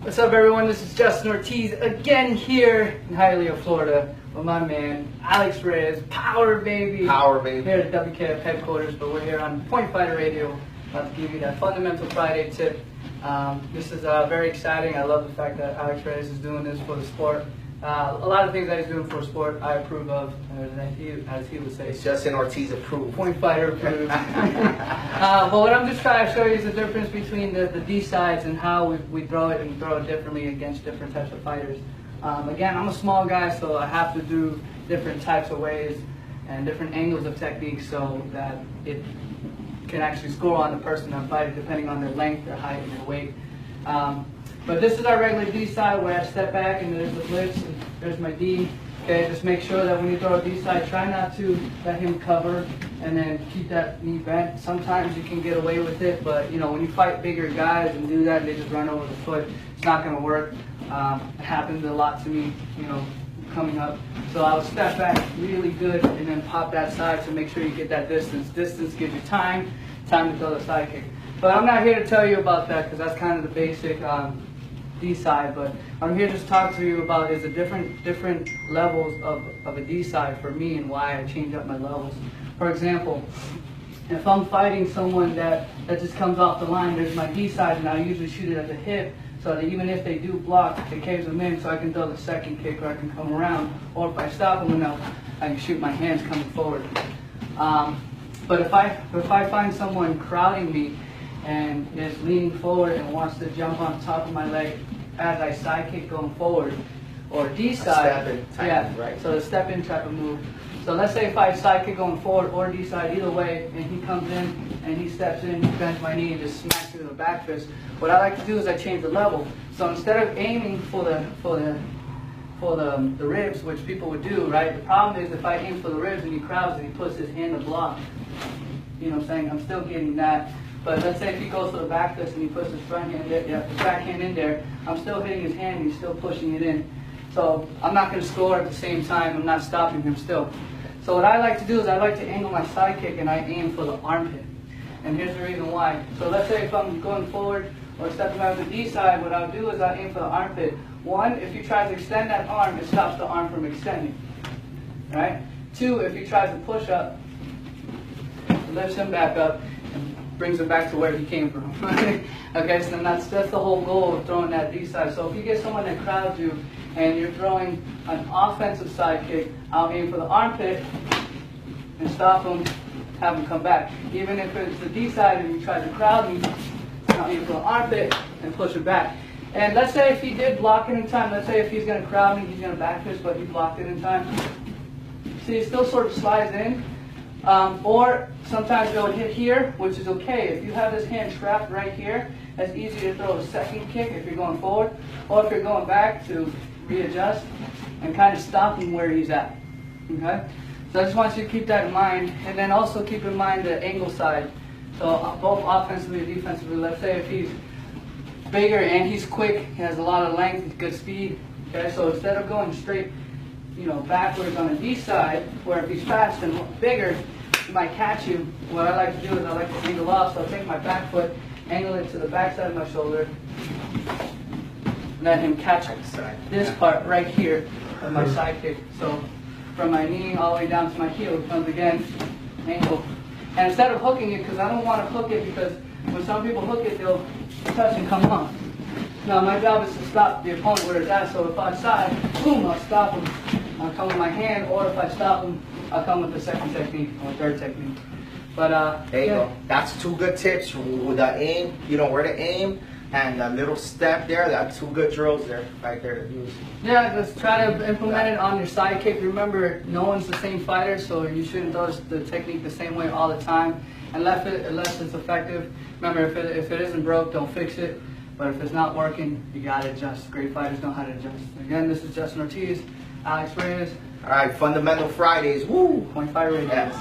What's up, everyone? This is Justin Ortiz again here in Hialeah, Florida, with my man Alex Reyes, Power Baby. Power Baby. Here at WKF headquarters, but we're here on Point Fighter Radio, about to give you that Fundamental Friday tip. This is very exciting. I love the fact that Alex Reyes is doing this for the sport. A lot of things that he's doing for sport I approve of, as he would say. It's Justin Ortiz approved. Point Fighter approved. But what I'm just trying to show you is the difference between the D sides and how we throw it, and throw it differently against different types of fighters. Again, I'm a small guy, so I have to do different types of ways and different angles of techniques so that it can actually score on the person I'm fighting, depending on their length, their height, and their weight. But this is our regular D side where I step back and there's the blitz and there's my D. Okay, just make sure that when you throw a D side, try not to let him cover and then keep that knee bent. Sometimes you can get away with it, but you know, when you fight bigger guys and do that and they just run over the foot, it's not going to work. It happened a lot to me, you know, coming up. So I would step back really good and then pop that side to make sure you get that distance. Distance gives you time to throw the side kick. But I'm not here to tell you about that because that's kind of the basic D side, but I'm here just to talk to you about is the different levels of a D side for me and why I change up my levels. For example, if I'm fighting someone that just comes off the line, there's my D side, and I usually shoot it at the hip so that even if they do block, it caves them in so I can throw the second kick or I can come around, or if I stop them enough, I can shoot my hands coming forward. But if I find someone crowding me and is leaning forward and wants to jump on top of my leg as I side kick going forward, or D side, right? So the step in type of move. So let's say if I side kick going forward or D side, either way, and he comes in and he steps in, bends my knee and just smacks me with a back fist. What I like to do is I change the level. So instead of aiming for the ribs, which people would do, right? The problem is if I aim for the ribs and he crowds and he puts his hand to block, you know what I'm saying? I'm still getting that. But let's say if he goes for the back fist and he puts his front hand there, the back hand in there, I'm still hitting his hand and he's still pushing it in. So I'm not going to score at the same time. I'm not stopping him still. So what I like to do is I like to angle my side kick and I aim for the armpit. And here's the reason why. So let's say if I'm going forward or stepping out the D side, what I'll do is I aim for the armpit. One, if you try to extend that arm, it stops the arm from extending. Right? Two, if he tries to push up, it lifts him back up and brings him back to where he came from. Okay, so then that's the whole goal of throwing that D side. So if you get someone that crowds you and you're throwing an offensive side kick, I'll aim for the armpit and stop him, have him come back. Even if it's the D side and he tries to crowd me, I'll aim for the armpit and push him back. And let's say if he did block it in time, let's say if he's going to crowd me, he's going to back fist, but he blocked it in time. See, it still sort of slides in. Or sometimes it'll hit here, which is okay. If you have this hand trapped right here, it's easy to throw a second kick if you're going forward, or if you're going back to readjust and kind of stop him where he's at. Okay? So I just want you to keep that in mind, and then also keep in mind the angle side. So both offensively and defensively, let's say if he's bigger and he's quick, he has a lot of length, good speed. Okay, so instead of going straight, you know, backwards on the D side, where if he's fast and bigger, he might catch you. What I like to do is I like to angle off, so I'll take my back foot, angle it to the back side of my shoulder, let him catch this part right here of my side kick. So from my knee all the way down to my heel comes again, angle. And instead of hooking it, because I don't want to hook it, because when some people hook it, they'll touch and come off. Now my job is to stop the opponent where it's at, so if I side, boom, I'll stop him. I'll come with my hand, or if I stop him, I'll come with the second technique or third technique. But there you go. That's two good tips with the aim. You know where to aim, and a little step there. That's two good drills there, right there to use. Yeah, just try to implement it on your side kick. Remember, no one's the same fighter, so you shouldn't throw the technique the same way all the time, unless it's effective. Remember, if it isn't broke, don't fix it. But if it's not working, you gotta adjust. Great fighters know how to adjust. Again, this is Justin Ortiz, Alex Reyes. All right, Fundamental Fridays. Woo! Point Fighter Radio. Yes.